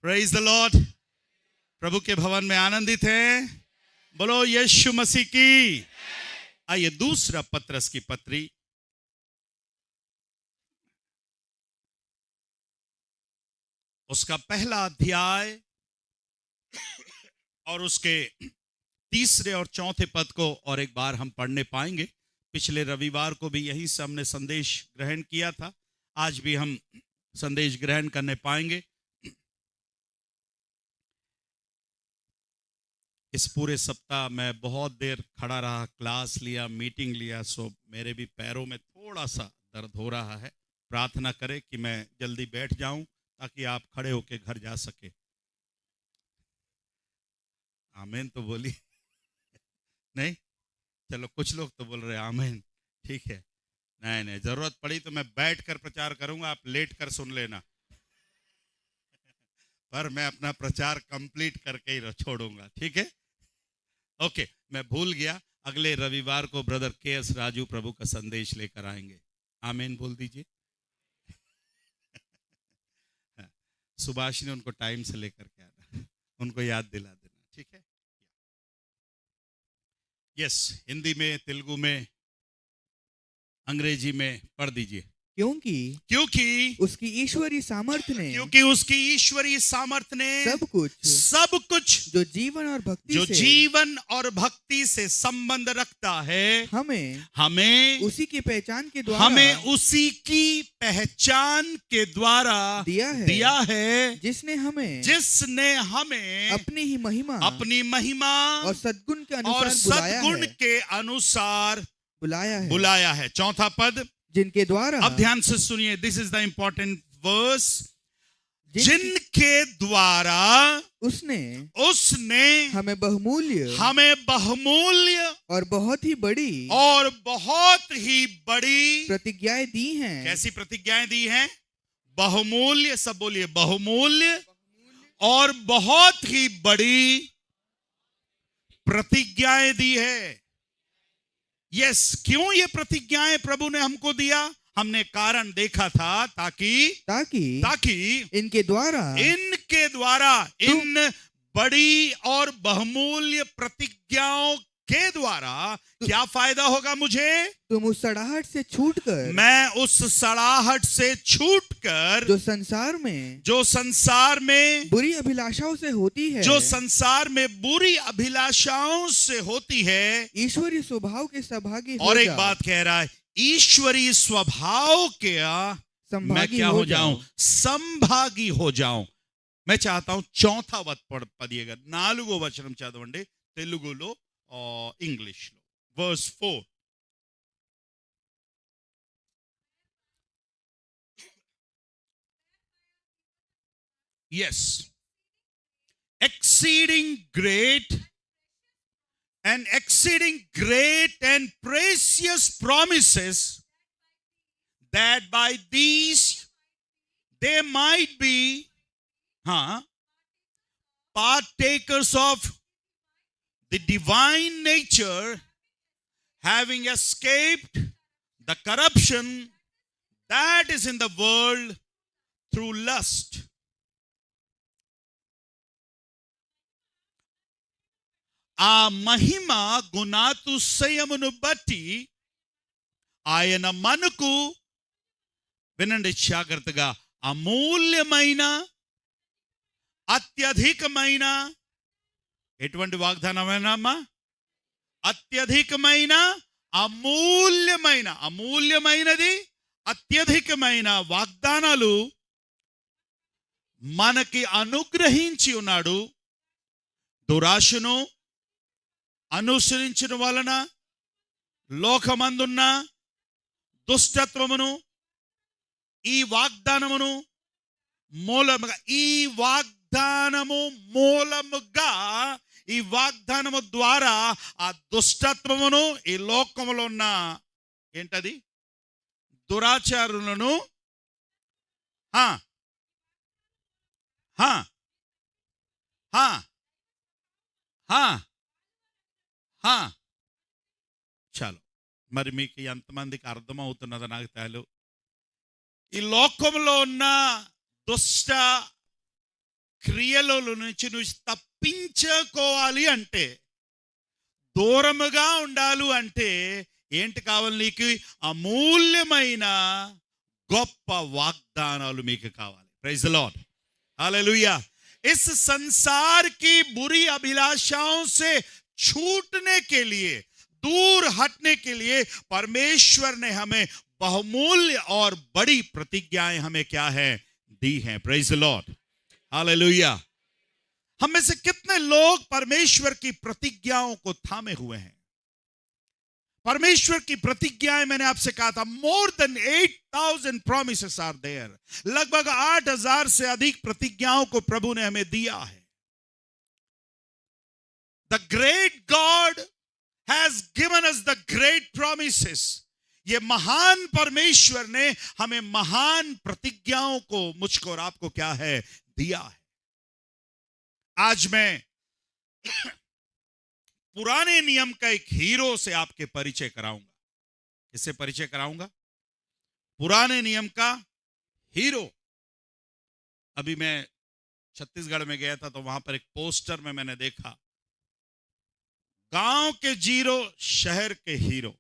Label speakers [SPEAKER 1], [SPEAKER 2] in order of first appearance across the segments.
[SPEAKER 1] Praise the Lord. प्रभु के भवन में आनंदित हैं। बोलो यीशु मसीह की। आइए दूसरा पत्रस की पत्री, उसका पहला अध्याय और उसके तीसरे और चौथे पद को और एक बार हम पढ़ने पाएंगे। पिछले रविवार को भी यहीं से हमने संदेश ग्रहण किया था, आज भी हम संदेश ग्रहण करने पाएंगे। इस पूरे सप्ताह मैं बहुत देर खड़ा रहा, क्लास लिया, मीटिंग लिया, सो मेरे भी पैरों में थोड़ा सा दर्द हो रहा है। प्रार्थना करें कि मैं जल्दी बैठ जाऊं ताकि आप खड़े होकर घर जा सके। आमीन तो बोली नहीं, चलो कुछ लोग तो बोल रहे आमीन, ठीक है। नहीं, जरूरत पड़ी तो मैं बैठ कर प्रचार करूंगा, आप लेट कर सुन लेना। पर मैं अपना प्रचार कंप्लीट करके ही छोड़ूंगा, ठीक है। ओके, मैं भूल गया, अगले रविवार को ब्रदर के.एस. राजू प्रभु का संदेश लेकर आएंगे। आमीन बोल दीजिए। सुभाष ने उनको टाइम से लेकर के आना, उनको याद दिला देना, ठीक है। यस, हिंदी में, तेलुगु में, अंग्रेजी में पढ़ दीजिए। क्योंकि
[SPEAKER 2] उसकी ईश्वरीय सामर्थ्य ने
[SPEAKER 1] क्योंकि उसकी ईश्वरीय सामर्थ्य ने सब कुछ
[SPEAKER 2] जो जीवन और भक्ति
[SPEAKER 1] से संबंध रखता है
[SPEAKER 2] हमें उसी की पहचान के द्वारा दिया है जिसने हमें
[SPEAKER 1] अपनी महिमा
[SPEAKER 2] और सद्गुण
[SPEAKER 1] के अनुसार
[SPEAKER 2] बुलाया है।
[SPEAKER 1] चौथा पद,
[SPEAKER 2] जिनके द्वारा,
[SPEAKER 1] अब ध्यान से सुनिए, this is the important verse, जिनके द्वारा
[SPEAKER 2] उसने हमें
[SPEAKER 1] बहुमूल्य
[SPEAKER 2] और बहुत ही बड़ी प्रतिज्ञाएं दी हैं।
[SPEAKER 1] कैसी प्रतिज्ञाएं दी हैं? बहुमूल्य, सब बोलिए, बहुमूल्य और बहुत ही बड़ी प्रतिज्ञाएं दी है। यस, क्यों ये प्रतिज्ञाएं प्रभु ने हमको दिया? हमने कारण देखा था ताकि
[SPEAKER 2] इनके द्वारा
[SPEAKER 1] इन बड़ी और बहुमूल्य प्रतिज्ञाओं के द्वारा क्या फायदा होगा मुझे?
[SPEAKER 2] तुम उस सड़ाहट से छूटकर,
[SPEAKER 1] मैं उस सड़ाहट से छूटकर,
[SPEAKER 2] जो संसार में
[SPEAKER 1] बुरी अभिलाषाओं से होती है,
[SPEAKER 2] ईश्वरीय स्वभाव के सहभागी
[SPEAKER 1] और एक बात कह रहा है, ईश्वरीय स्वभाव के मैं क्या हो जाऊं? संभागी हो जाऊं। मैं चाहता हूं चौथा पढ़िएगा, 4 वचనం చదవండి, తెలుగులో इंग्लिश लो। Verse 4, yes, exceeding great and precious promises, that by these they might be partakers of the divine nature, having escaped the corruption that is in the world through lust. ఆ మహిమ గుణాతిశయమును బట్టి ఆయన మనకు, వినండి జాగ్రత్తగా, అమూల్యమైన, అత్యధికమైన, ఎటువంటి వాగ్దానమైనమ్మా? అత్యధికమైన, అమూల్యమైనది, అత్యధికమైన వాగ్దానాలు మనకి అనుగ్రహించి ఉన్నాడు. దురాశను అనుసరించిన వలన లోకమందున్న దుష్టత్వమును ఈ వాగ్దానము మూలముగా, ఈ వాగ్దానము ద్వారా ఆ దుష్టత్వమును, ఈ లోకములో ఉన్న ఏంటది, దురాచారులను చాలు. మరి మీకు ఎంతమందికి అర్థమవుతున్నదో నాకు తెలియదు. ఈ లోకంలో ఉన్న దుష్ట క్రియలో నుంచి నువ్వు తప్పించుకోవాలి అంటే, దూరముగా ఉండాలి అంటే ఏంటి కావాలి? నీకు అమూల్యమైన గొప్ప వాగ్దానాలు మీకు కావాలి. Praise the lord, hallelujah. इस संसार की बुरी अभिलाषाओं से छूटने के लिए, दूर हटने के लिए परमेश्वर ने हमें बहुमूल्य और बड़ी प्रतिज्ञाएं हमें क्या है? दी हैं। Praise the Lord, hallelujah. हम में से कितने लोग परमेश्वर की प्रतिज्ञाओं को थामे हुए हैं? परमेश्वर की प्रतिज्ञाएं, मैंने आपसे कहा था, more than 8,000 promises are there. लगभग 8,000 से अधिक प्रतिज्ञाओं को प्रभु ने हमें दिया है। The great God has given us the great promises। ये महान परमेश्वर ने हमें महान प्रतिज्ञाओं को, मुझको और आपको क्या है? दिया है। आज मैं पुराने नियम का एक हीरो से आपके परिचय कराऊंगा। किससे परिचय कराऊंगा? पुराने नियम का हीरो। अभी मैं छत्तीसगढ़ में गया था तो वहां पर एक पोस्टर में मैंने देखा, गांव के जीरो शहर के हीरो,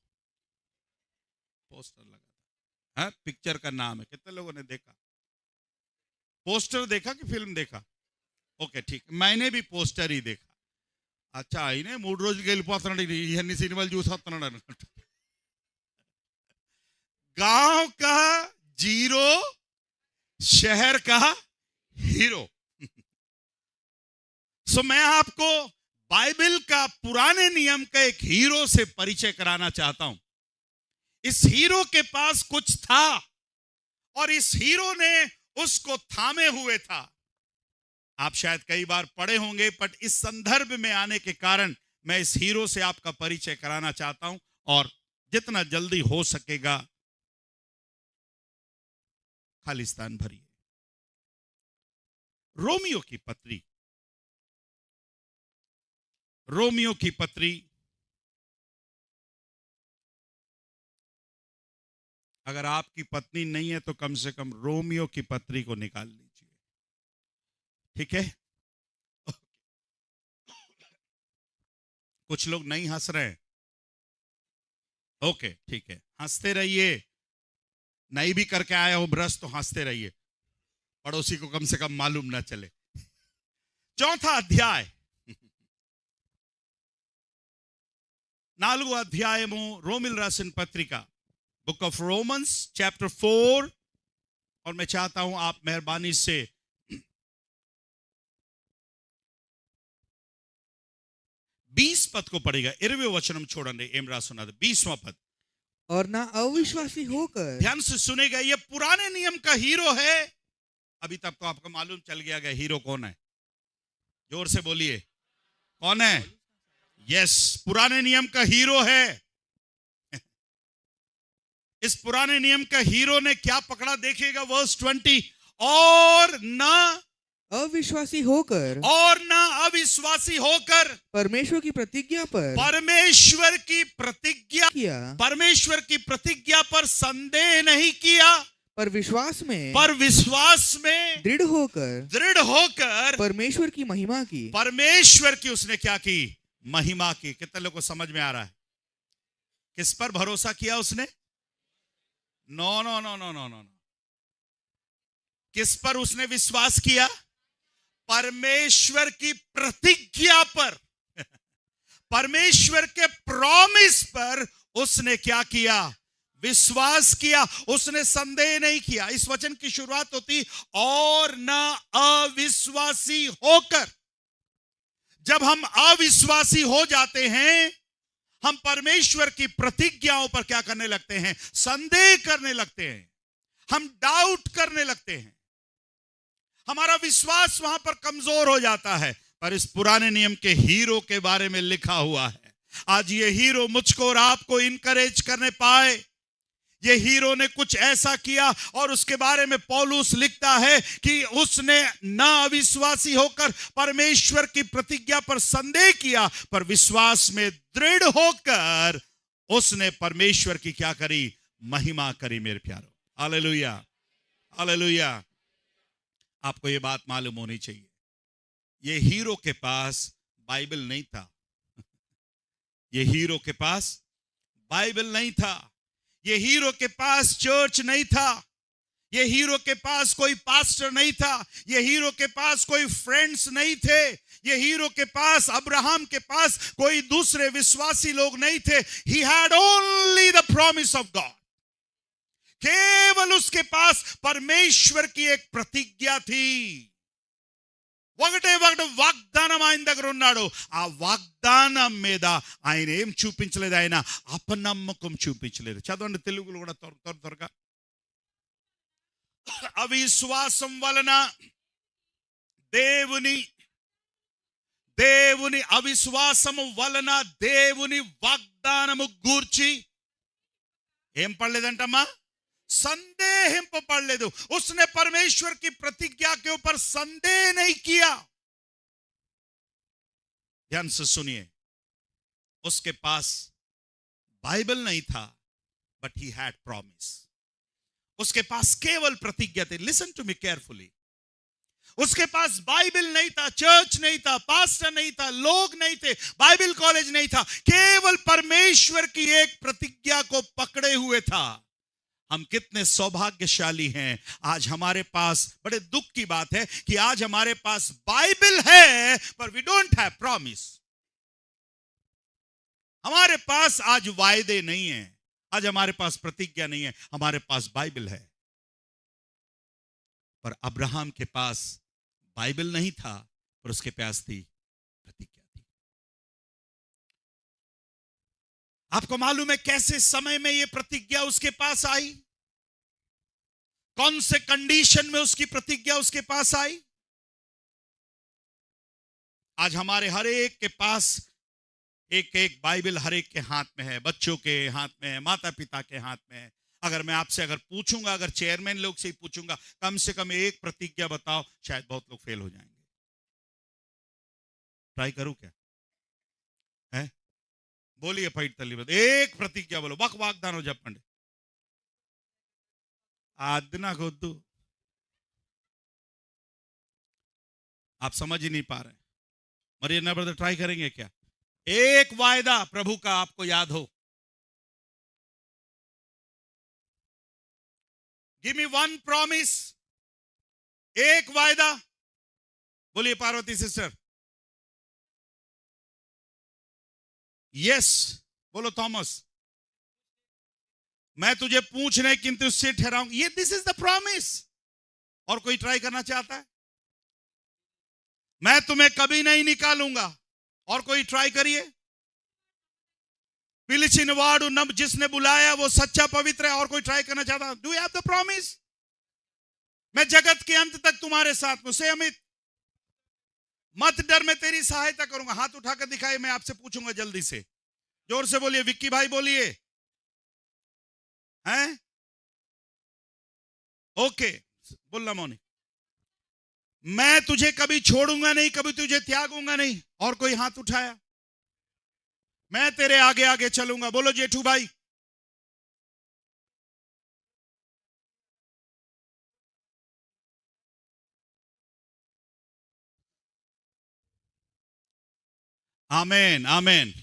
[SPEAKER 1] पोस्टर लगा था। हाँ, पिक्चर का नाम है। कितने लोगों ने देखा? पोस्टर देखा कि फिल्म देखा? ओके, ठीक, मैंने भी पोस्टर ही देखा। अच्छा, ఆయనే 3 రోజులకి వెళ్ళిపోతున్నాడు, ఇవన్నీ సినిమాలు చూసొస్తున్నాడు అన్నట్టు। गांव का जीरो शहर का हीरो। सो मैं आपको बाइबल का पुराने नियम का एक हीरो से परिचय कराना चाहता हूं। इस हीरो के पास कुछ था और इस हीरो ने उसको थामे हुए था। आप शायद कई बार पढ़े होंगे, बट इस संदर्भ में आने के कारण मैं इस हीरो से आपका परिचय कराना चाहता हूं, और जितना जल्दी हो सकेगा खालिस्तान भरिए। रोमियो की पत्री, रोमियो की पत्री, अगर आपकी पत्नी नहीं है तो कम से कम रोमियो की पत्री को निकाल लीजिए, ठीक है? कुछ लोग नहीं हंस रहे हैं, ओके, ठीक है, हंसते रहिए। नहीं भी करके आया हो ब्रश तो हंसते रहिए, पड़ोसी को कम से कम मालूम ना चले। 4th अध्याय, 4వ అధ్యాయము రోమిల్ రాసిన పత్రిక, बुक ऑफ रोमन्स चैप्टर 4। और मैं चाहता हूं आप मेहरबानी से 20 पद को पढ़ेगा। 20వ వచనం చూడండి, ఏం రాస్తున్నది? 20వాं पद।
[SPEAKER 2] और ना अविश्वासी होकर,
[SPEAKER 1] ध्यान से सुनेगा, ये पुराने नियम का हीरो है। अभी तक तो आपको मालूम चल गया कि हीरो कौन है। जोर से बोलिए, कौन है? यस, पुराने नियम का हीरो है। इस पुराने नियम का हीरो ने क्या पकड़ा? देखिएगा वर्स 20। और ना
[SPEAKER 2] अविश्वासी होकर,
[SPEAKER 1] और ना अविश्वासी होकर
[SPEAKER 2] परमेश्वर की प्रतिज्ञा पर,
[SPEAKER 1] परमेश्वर की प्रतिज्ञा
[SPEAKER 2] किया,
[SPEAKER 1] परमेश्वर की प्रतिज्ञा पर संदेह नहीं किया,
[SPEAKER 2] पर विश्वास में,
[SPEAKER 1] पर विश्वास में
[SPEAKER 2] दृढ़ होकर
[SPEAKER 1] परमेश्वर
[SPEAKER 2] की महिमा की,
[SPEAKER 1] परमेश्वर की उसने क्या की? महिमा की। कितने लोगों को समझ में आ रहा है? किस पर भरोसा किया उसने? No no no no no no, किस पर उसने विश्वास किया? परमेश्वर की प्रतिज्ञा पर, परमेश्वर के प्रॉमिस पर उसने क्या किया? विश्वास किया। उसने संदेह नहीं किया। इस वचन की शुरुआत होती, और ना अविश्वासी होकर। जब हम अविश्वासी हो जाते हैं, हम परमेश्वर की प्रतिज्ञाओं पर क्या करने लगते हैं? संदेह करने लगते हैं, हम डाउट करने लगते हैं, हमारा विश्वास वहां पर कमजोर हो जाता है। पर इस पुराने नियम के हीरो के बारे में लिखा हुआ है। आज ये हीरो मुझको और आपको इनकरेज करने पाए। ये हीरो ने कुछ ऐसा किया, और उसके बारे में पौलुस लिखता है कि उसने ना अविश्वासी होकर परमेश्वर की प्रतिज्ञा पर संदेह किया, पर विश्वास में दृढ़ होकर उसने परमेश्वर की क्या करी? महिमा करी। मेरे प्यारो, हालेलुया, हालेलुया। आपको ये बात मालूम होनी चाहिए, ये हीरो के पास बाइबल नहीं था। ये हीरो के पास बाइबल नहीं था। ये हीरो के पास चर्च नहीं था। ये हीरो के पास कोई पास्टर नहीं था। ये हीरो के पास कोई फ्रेंड्स नहीं थे। ये हीरो के पास, अब्राहम के पास कोई दूसरे विश्वासी लोग नहीं थे। He had only the promise of God. केवल उसके पास परमेश्वर की एक प्रतिज्ञा थी। ఒకటే ఒకటి వాగ్దానం ఆయన దగ్గర ఉన్నాడు. ఆ వాగ్దానం మీద ఆయన ఏం చూపించలేదు, ఆయన అపనమ్మకం చూపించలేదు. చదవండి తెలుగులో కూడా త్వరగా. అవిశ్వాసం వలన దేవుని అవిశ్వాసము వలన దేవుని వాగ్దానము గూర్చి ఏం పడలేదంటమ్మా? संदेहिंपड़लेदु. उसने परमेश्वर की प्रतिज्ञा के ऊपर संदेह नहीं किया. ध्यान से सुनिए, उसके पास बाइबल नहीं था, बट ही हैड प्रॉमिस. उसके पास केवल प्रतिज्ञा थी. Listen to me carefully. उसके पास बाइबल नहीं था, चर्च नहीं था, पास्टर नहीं था, लोग नहीं थे, बाइबल कॉलेज नहीं था. केवल परमेश्वर की एक प्रतिज्ञा को पकड़े हुए था. हम कितने सौभाग्यशाली हैं. आज हमारे पास, बड़े दुख की बात है कि आज हमारे पास बाइबल है पर वी डोंट हैव प्रॉमिस. हमारे पास आज वायदे नहीं है, आज हमारे पास प्रतिज्ञा नहीं है. हमारे पास बाइबल है, पर अब्राहम के पास बाइबल नहीं था, पर उसके पास थी प्रतिज्ञा थी. आपको मालूम है कैसे समय में यह प्रतिज्ञा उसके पास आई? कौन से कंडीशन में उसकी प्रतिज्ञा उसके पास आई? आज हमारे हर एक के पास एक एक बाइबल हर एक के हाथ में है. बच्चों के हाथ में है, माता पिता के हाथ में है. अगर मैं आपसे पूछूंगा, अगर चेयरमैन लोग से ही पूछूंगा, कम से कम एक प्रतिज्ञा बताओ, शायद बहुत लोग फेल हो जाएंगे. ट्राई करूं क्या? है? बोलिए फाइट तली बद एक प्रतिज्ञा बोलो. वक वाग्दान हो जब पंडे आदना खुद आप समझ ही नहीं पा रहे. मरियना ब्रदर ट्राई करेंगे क्या? एक वायदा प्रभु का आपको याद हो. Give me one promise. एक वायदा. बोलिए पार्वती सिस्टर. यस. बोलो थॉमस. मैं तुझे पूछने किंतु उससे ठहराऊंगा. ये दिस इज द प्रॉमिस. और कोई ट्राई करना चाहता है? मैं तुम्हें कभी नहीं निकालूंगा. और कोई ट्राई करिए. पिलिचिनवाड़ू नब जिसने बुलाया वो सच्चा पवित्र है. और कोई ट्राई करना चाहता है? Do you have the promise? मैं जगत के अंत तक तुम्हारे साथ हूं. से अमित मत डर, मैं तेरी सहायता करूंगा. हाथ उठाकर दिखाए, मैं आपसे पूछूंगा जल्दी से. जोर से बोलिए. विक्की भाई बोलिए. हैं? ओके. बोलना मौनी. मैं तुझे कभी छोड़ूंगा नहीं, कभी तुझे त्यागूंगा नहीं. और कोई हाथ उठाया? मैं तेरे आगे आगे चलूंगा. बोलो जेठू भाई. आमेन आमेन.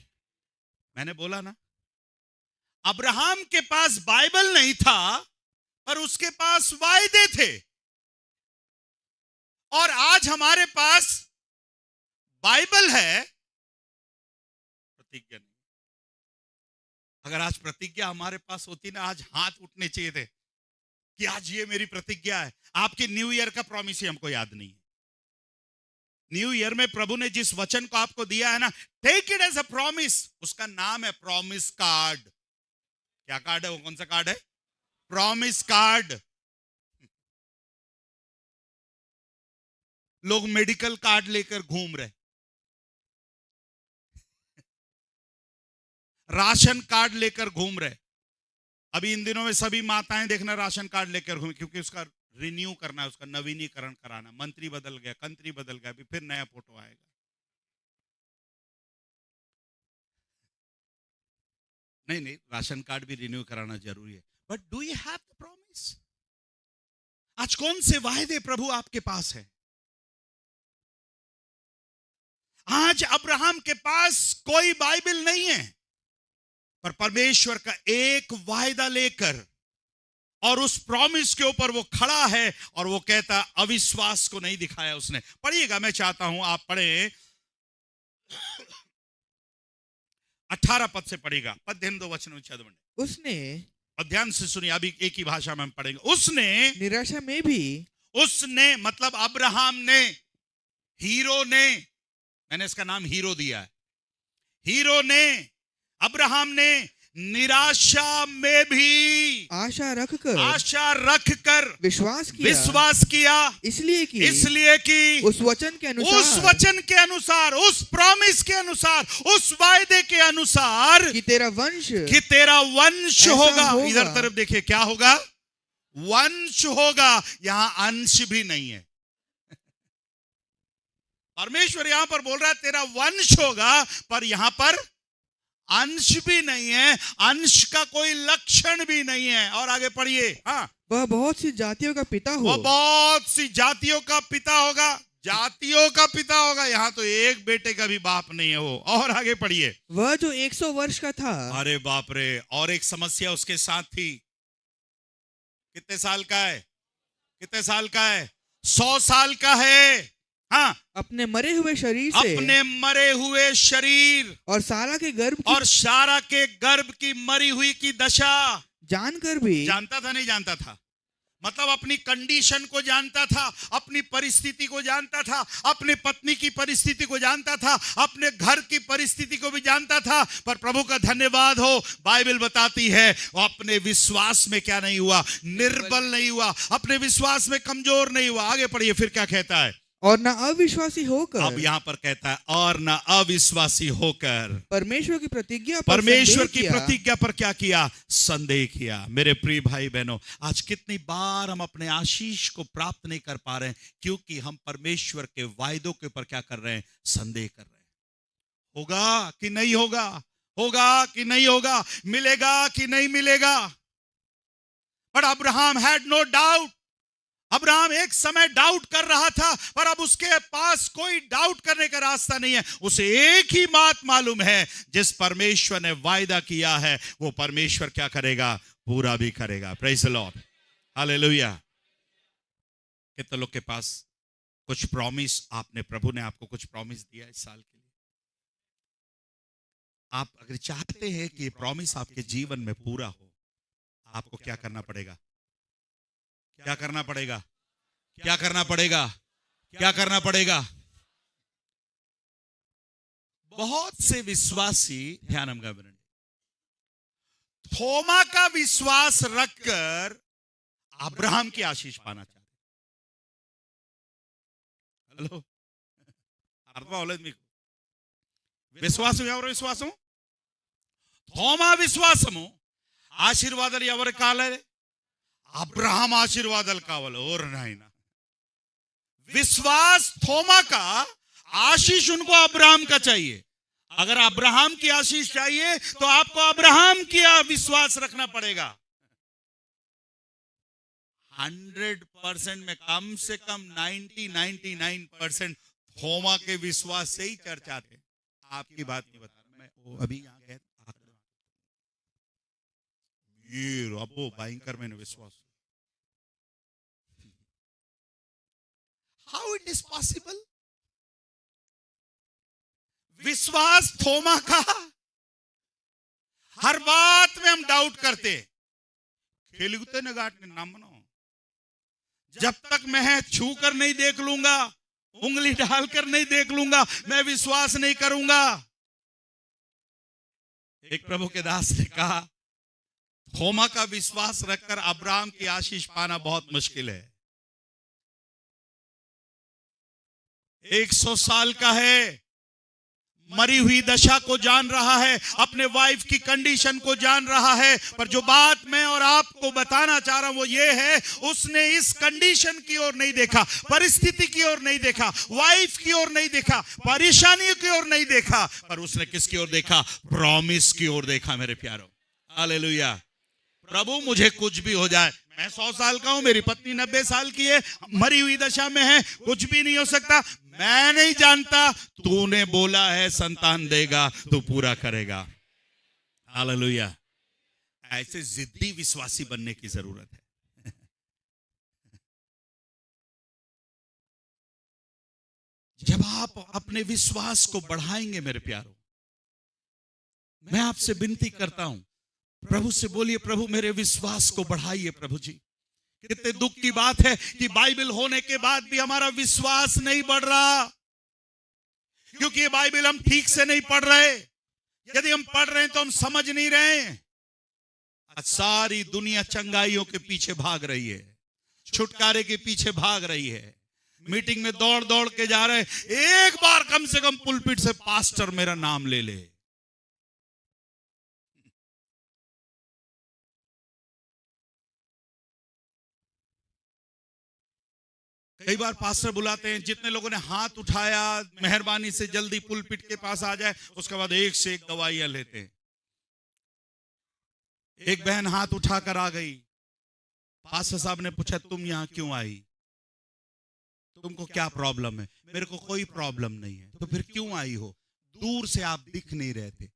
[SPEAKER 1] मैंने बोला ना, अब्राहम के पास बाइबल नहीं था, पर उसके पास वायदे थे. और आज हमारे पास बाइबल है, प्रतिज्ञा नहीं. अगर आज प्रतिज्ञा हमारे पास होती ना, आज हाथ उठने चाहिए थे कि आज ये मेरी प्रतिज्ञा है. आपके न्यू ईयर का प्रॉमिस ही हमको याद नहीं है. न्यू ईयर में प्रभु ने जिस वचन को आपको दिया है ना, take it as a promise. उसका नाम है प्रॉमिस कार्ड. क्या कार्ड है वो? कौन सा कार्ड है? Promise card. लोग मेडिकल कार्ड लेकर घूम रहे, राशन कार्ड लेकर घूम रहे. अभी इन दिनों में सभी माताएं देखना राशन कार्ड लेकर घूम, क्योंकि उसका रिन्यू करना है, उसका नवीनीकरण कराना. मंत्री बदल गया, कंत्री बदल गया, अभी फिर नया फोटो आएगा. नहीं, राशन कार्ड भी रिन्यू कराना जरूरी है. But do you have the promise? आज कौन से वायदे प्रभु आपके पास है? आज अब्राहम के पास कोई बाइबल नहीं है, पर परमेश्वर का एक वायदा लेकर और उस प्रॉमिस के ऊपर वो खड़ा है और वो कहता अविश्वास को नहीं दिखाया उसने। पढ़िएगा, मैं चाहता हूं आप पढ़े 18 पद से पढ़ेगा। पद्यम 2 वचन
[SPEAKER 2] उसने,
[SPEAKER 1] और ध्यान से सुनिए, अभी एक ही भाषा में हम पढ़ेंगे। उसने
[SPEAKER 2] निराशा में भी,
[SPEAKER 1] उसने मतलब अब्राहम ने, हीरो ने, मैंने इसका नाम हीरो दिया है, हीरो ने, अब्राहम ने निराशा में भी
[SPEAKER 2] आशा रखकर
[SPEAKER 1] विश्वास किया,
[SPEAKER 2] इसलिए कि उस वचन के अनुसार,
[SPEAKER 1] उस प्रॉमिस के अनुसार, उस वायदे के अनुसार
[SPEAKER 2] कि तेरा वंश
[SPEAKER 1] होगा। इधर तरफ देखिए, क्या होगा? वंश होगा। यहां अंश भी नहीं है। परमेश्वर यहां पर बोल रहा है तेरा वंश होगा, पर यहां पर अंश भी नहीं है, अंश का कोई लक्षण भी नहीं है। और आगे पढ़िए। हाँ,
[SPEAKER 2] वह बहुत सी जातियों का पिता हो,
[SPEAKER 1] वह बहुत सी जातियों का पिता होगा, जातियों का पिता होगा। यहां तो एक बेटे का भी बाप नहीं है वो। और आगे पढ़िए।
[SPEAKER 2] वह जो 100 वर्ष का था,
[SPEAKER 1] अरे बाप रे, और एक समस्या उसके साथ थी। कितने साल का है? 100 साल का है। हाँ,
[SPEAKER 2] अपने मरे हुए शरीर
[SPEAKER 1] और सारा के गर्भ की मरी हुई की दशा
[SPEAKER 2] जानकर भी,
[SPEAKER 1] जानता था नहीं जानता था, मतलब अपनी कंडीशन को जानता था, अपनी परिस्थिति को जानता था, अपने पत्नी की परिस्थिति को जानता था, अपने घर की परिस्थिति को भी जानता था। पर प्रभु का धन्यवाद हो, बाइबल बताती है वो अपने विश्वास में क्या नहीं हुआ? निर्बल नहीं हुआ, अपने विश्वास में कमजोर नहीं हुआ। आगे पढ़िए, फिर क्या कहता है?
[SPEAKER 2] और न अविश्वासी होकर,
[SPEAKER 1] अब यहां पर कहता है और न अविश्वासी होकर
[SPEAKER 2] परमेश्वर की प्रतिज्ञा
[SPEAKER 1] पर क्या किया? संदेह किया। मेरे प्रिय भाई बहनों, आज कितनी बार हम अपने आशीष को प्राप्त नहीं कर पा रहे हैं, क्योंकि हम परमेश्वर के वायदों के ऊपर क्या कर रहे हैं? संदेह कर रहे हैं। होगा कि नहीं होगा, होगा कि नहीं होगा, मिलेगा कि नहीं मिलेगा। But Abraham had no doubt. Abraham एक समय डाउट कर रहा था, पर अब उसके पास कोई डाउट करने का रास्ता नहीं है। उसे एक ही बात मालूम है, जिस परमेश्वर ने वायदा किया है वो परमेश्वर क्या करेगा? पूरा भी करेगा। Praise the Lord, hallelujah. कितने लोग के पास कुछ प्रॉमिस, आपने, प्रभु ने आपको कुछ प्रॉमिस दिया इस साल के लिए? आप अगर चाहते हैं कि ये प्रॉमिस आपके जीवन में पूरा हो, आपको क्या करना पड़ेगा? क्या करना पड़ेगा? क्या करना पड़ेगा? क्या करना पड़ेगा? बहुत से विश्वासी, ध्यान हम गवर्नर, थोमा का विश्वास रखकर अब्राहम की आशीष पाना चाहते। हेलो, విశ్వాసం ఎవరు విశ్వాసం? थोमा విశ్వాసము ఆశీర్వాదాలు ఎవరికి కావాలి? अब्राहम आशीर्वादाలు కావాలి। और नाइना, विश्वास थोमा का, आशीष उनको अब्राहम का चाहिए। अगर अब्राहम की आशीष चाहिए तो आपको अब्राहम की विश्वास रखना पड़ेगा। 100% में कम से कम 99% थोमा के विश्वास से ही चर्चा थे। आपकी बात नहीं बता रहा मैं, वो अभी यहाँ गए ये अबो भयंकर मैंने विश्वास। How it is possible? विश्वास थोमा का, हर बात में हम डाउट करते। खेलते न गाटने नाम बनो, जब तक मैं छू कर नहीं देख लूंगा, उंगली डालकर नहीं देख लूंगा, मैं विश्वास नहीं करूंगा। एक प्रभु के दास ने कहा, थोमा का विश्वास रखकर अब्राहम की आशीष पाना बहुत मुश्किल है। 100 साल का है, मरी हुई दशा को जान रहा है, अपने वाइफ की कंडीशन को जान रहा है। पर जो बात मैं और आपको बताना चाह रहा हूं वो ये है, उसने इस कंडीशन की ओर नहीं देखा, परिस्थिति की ओर नहीं देखा, वाइफ की ओर नहीं देखा, परेशानियों की ओर नहीं देखा, पर उसने किसकी ओर देखा? प्रॉमिस की ओर देखा। मेरे प्यारों, हालेलुया। प्रभु मुझे कुछ भी हो जाए, मैं 100 साल का हूं, मेरी पत्नी 90 साल की है, मरी हुई दशा में है, कुछ भी नहीं हो सकता, मैं नहीं जानता, तूने बोला है संतान देगा, तू पूरा करेगा। हालेलुया। ऐसे जिद्दी विश्वासी बनने की जरूरत है। जब आप अपने विश्वास को बढ़ाएंगे मेरे प्यारों, मैं आपसे विनती करता हूं, प्रभु से बोलिए, प्रभु मेरे विश्वास को बढ़ाइए। प्रभु जी, कितने दुख की बात है कि बाइबल होने के बाद भी हमारा विश्वास नहीं बढ़ रहा, क्योंकि ये बाइबल हम ठीक से नहीं पढ़ रहे। यदि हम पढ़ रहे हैं तो हम समझ नहीं रहे। आज सारी दुनिया चंगाइयों के पीछे भाग रही है, छुटकारे के पीछे भाग रही है, मीटिंग में दौड़ दौड़ के जा रहे हैं। एक बार कम से कम पुलपिट से पास्टर मेरा नाम ले ले। कई बार पास्टर बुलाते हैं, जितने लोगों ने हाथ उठाया मेहरबानी से जल्दी पुलपिट के पास आ जाए, उसके बाद एक से एक दवाइयां लेते हैं। एक बहन हाथ उठाकर आ गई, पास्टर साहब ने पूछा तुम यहां क्यों आई, तुमको क्या प्रॉब्लम है? मेरे को कोई प्रॉब्लम नहीं है। तो फिर क्यों आई हो? दूर से आप दिख नहीं रहे थे।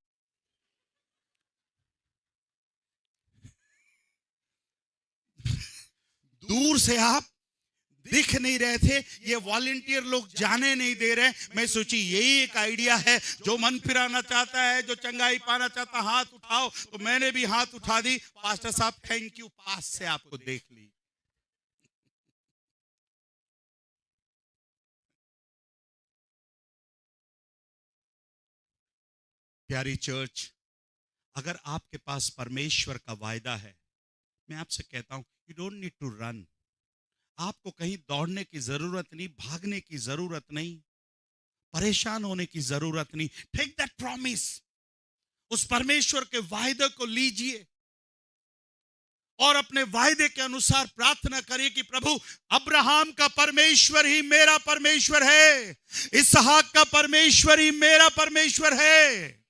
[SPEAKER 1] दूर से आप दिख नहीं रहे थे, ये वॉलंटियर लोग जाने नहीं दे रहे। मैं सोची यही एक आइडिया है, जो मन फिराना चाहता है, जो चंगाई पाना चाहता, हाथ उठाओ। तो मैंने भी हाथ उठा दी। पास्टर साहब थैंक यू, पास से आपको देख ली। प्यारी चर्च, अगर आपके पास परमेश्वर का वायदा है, मैं आपसे कहता हूं, you don't need to run. आपको कहीं दौड़ने की जरूरत नहीं, भागने की जरूरत नहीं, परेशान होने की जरूरत नहीं। टेक दैट प्रॉमिस, उस परमेश्वर के वायदे को लीजिए और अपने वायदे के अनुसार प्रार्थना करिए कि प्रभु, अब्राहम का परमेश्वर ही मेरा परमेश्वर है, इसहाक का परमेश्वर ही मेरा परमेश्वर है।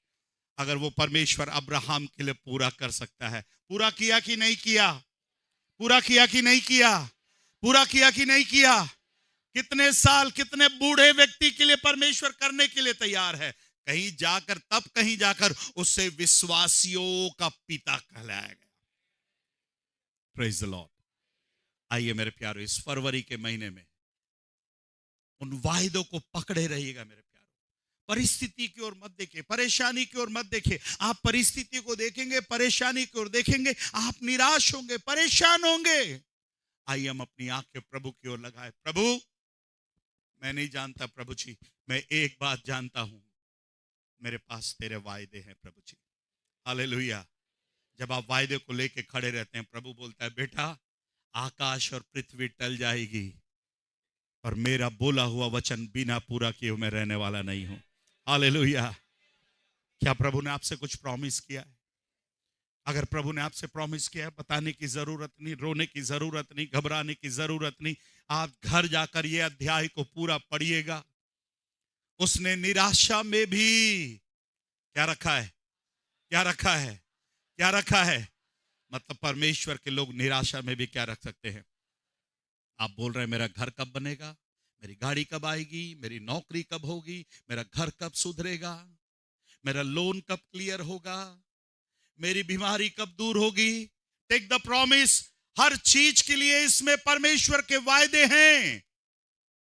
[SPEAKER 1] अगर वो परमेश्वर अब्राहम के लिए पूरा कर सकता है, पूरा किया कि नहीं किया? पूरा किया कि नहीं किया? पूरा किया कि नहीं किया? कितने साल, कितने बूढ़े व्यक्ति के लिए परमेश्वर करने के लिए तैयार है। कहीं जाकर, तब कहीं जाकर उससे विश्वासियों का पिता कहलाया गया। Praise the Lord. आइए मेरे प्यारो, इस फरवरी के महीने में उन वायदों को पकड़े रहिएगा मेरे प्यारो। परिस्थिति की ओर मत देखिए, परेशानी की ओर मत देखिए। आप परिस्थिति को देखेंगे, परेशानी की ओर देखेंगे, आप निराश होंगे, परेशान होंगे। आइए हम अपनी आंखें प्रभु की ओर लगाए। प्रभु, मैं नहीं जानता प्रभु जी, मैं एक बात जानता हूं, मेरे पास तेरे वायदे हैं प्रभु जी। हालेलुया। जब आप वायदे को लेके खड़े रहते हैं, प्रभु बोलता है, बेटा आकाश और पृथ्वी टल जाएगी, पर मेरा बोला हुआ वचन बिना पूरा किए मैं रहने वाला नहीं हूं। हालेलुया। क्या प्रभु ने आपसे कुछ प्रॉमिस किया है? अगर प्रभु ने आपसे प्रॉमिस किया है, बताने की जरूरत नहीं, रोने की जरूरत नहीं, घबराने की जरूरत नहीं। आप घर जाकर ये अध्याय को पूरा पढ़िएगा। उसने निराशा में भी क्या रखा है? क्या रखा है? क्या रखा है? मतलब परमेश्वर के लोग निराशा में भी क्या रख सकते हैं? आप बोल रहे हैं मेरा घर कब बनेगा, मेरी गाड़ी कब आएगी, मेरी नौकरी कब होगी, मेरा घर कब सुधरेगा, मेरा लोन कब क्लियर होगा, मेरी बीमारी कब दूर होगी। Take the promise. हर चीज के लिए इसमें परमेश्वर के वायदे हैं,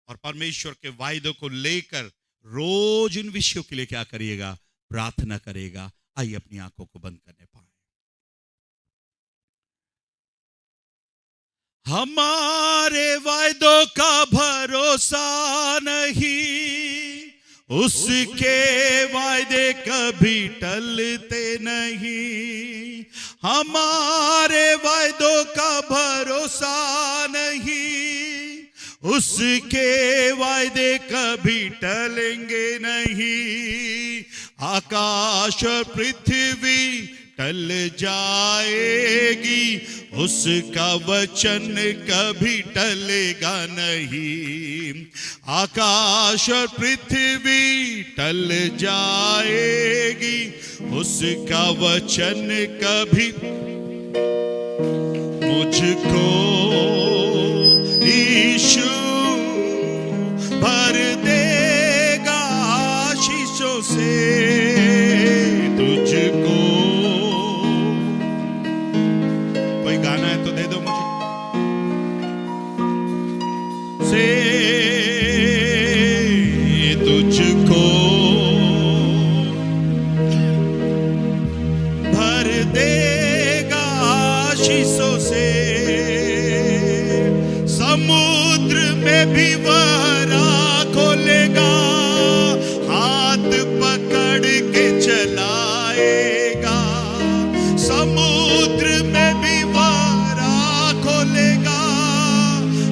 [SPEAKER 1] और परमेश्वर के वायदों को लेकर रोज इन विषयों के लिए क्या करिएगा? प्रार्थना करेगा। आइए अपनी आंखों को बंद करने पाए। हमारे वायदों का भरोसा नहीं, उसके वायदे कभी टलते नहीं। हमारे वायदों का भरोसा नहीं, उसके वायदे कभी टलेंगे नहीं। आकाश और पृथ्वी टल जाएगी, उसका वचन कभी टलेगा नहीं। आकाश और पृथ्वी टल जाएगी, उसका वचन कभी मुझको यीशु भर देगा आशीषों से, तुझको। कोई गाना है तो दे दो मुझे। से तुझको भर देगा आशीषों से, समुद्र में भी वह राह खोलेगा, हाथ पकड़ के चलाएगा। समुद्र में भी वह राह खोलेगा,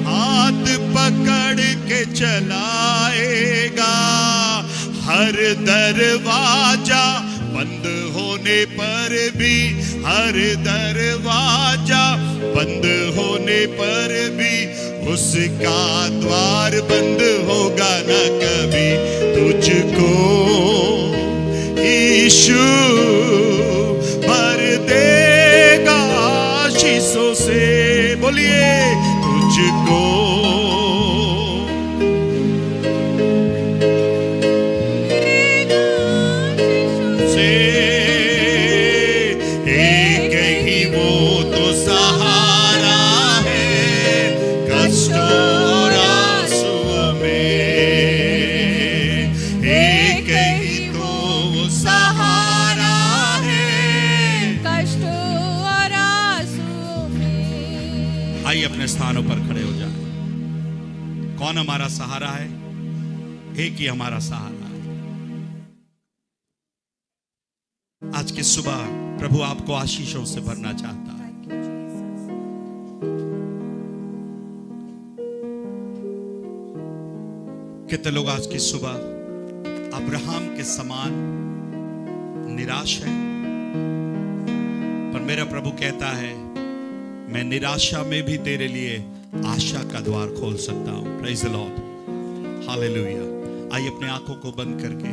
[SPEAKER 1] हाथ पकड़ के चलाएगा। हर दरवाजा बंद होने पर भी, हर दरवाजा बंद होने पर भी, उसका द्वार बंद होगा न कभी। तुझको यीशु भर देगा आशीषों से, बोलिए तुझको। आइए अपने स्थानों पर खड़े हो जाए। कौन हमारा सहारा है? एक ही हमारा सहारा है। आज की सुबह प्रभु आपको आशीषों से भरना चाहता है। कितने लोग आज की सुबह अब्राहम के समान निराश है, पर मेरा प्रभु कहता है मैं निराशा में भी तेरे लिए आशा का द्वार खोल सकता हूं। Praise the Lord, hallelujah. आइए अपने आंखों को बंद करके